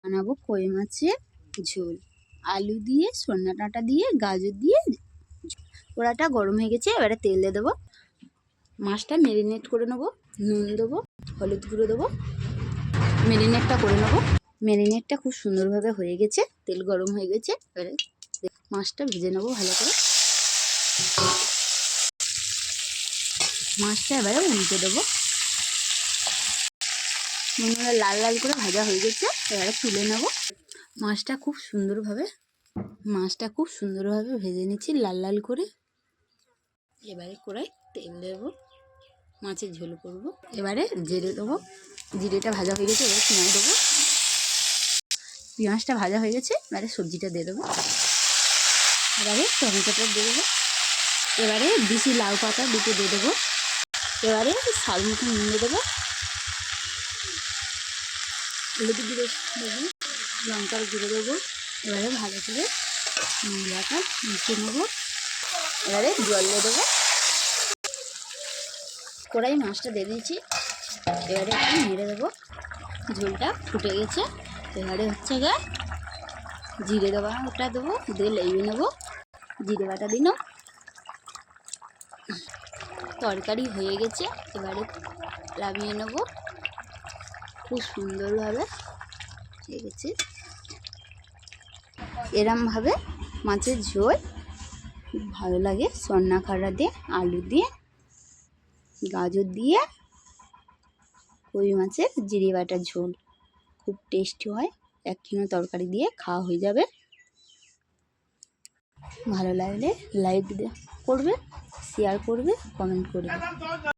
বানাবো কই মাছের ঝোল, আলু দিয়ে, সজনে ডাঁটা দিয়ে, গাজর দিয়ে। কড়াটা গরম হয়ে গেছে, এবারে তেল দিয়ে দেবো। মাছটা ম্যারিনেট করে নেবো, নুন দেবো, হলুদ গুঁড়ো দেবো, ম্যারিনেটটা করে নেবো। ম্যারিনেটটা খুব সুন্দরভাবে হয়ে গেছে, তেল গরম হয়ে গেছে। এবারে মাছটা ভেজে নেবো ভালো করে। মাছটা এবারে উল্টে দেবো। লাল লাল করে ভাজা হয়ে গেছে, এবারে তুলে নেব। মাছটা খুব সুন্দরভাবে ভেজে নিচ্ছি লাল লাল করে। এবারে কড়াই তেল দেবো, মাছের ঝোল করবো। এবারে জিরে দেবো, জিরেটা ভাজা হয়ে গেছে। এবারে পেঁয়াজ দেবো, পেঁয়াজটা ভাজা হয়ে গেছে। এবারে সবজিটা দিয়ে দেবো, এবারে টমেটোটা দিয়ে দেবো। এবারে বেশি লাউ পাতা দুটো দিয়ে দেবো। এবারে স্বাদ মতো নুন দিয়ে দেবো, হলুদ গুঁড়ো দেবো, লঙ্কার গুঁড়ো দেবো। এবারে ভালো করে মশলাটা মিশিয়ে নেবো। এবারে জল দিয়ে দেবো। কড়াই মাছটা দিয়ে দিয়েছি, এবারে একটু নেড়ে দেবো। ঝোলটা ফুটে গেছে, এবারে হচ্ছে গা জিরে দেওয়া ওটা দেবো, দিয়ে লেগে নেবো। জিরে বাটা দিন। তরকারি হয়ে গেছে, এবারে নামিয়ে নেবো। খুব সুন্দরভাবে হয়ে গেছে। এরমভাবে মাছের ঝোল খুব ভালো লাগে, সজনা খাড়া দিয়ে, আলু দিয়ে, গাজর দিয়ে কই মাছের জিরে বাটার ঝোল খুব টেস্টি হয়। একখানা তরকারি দিয়ে খাওয়া হয়ে যাবে। ভালো লাগলে লাইক করবে, শেয়ার করবে, কমেন্ট করবে।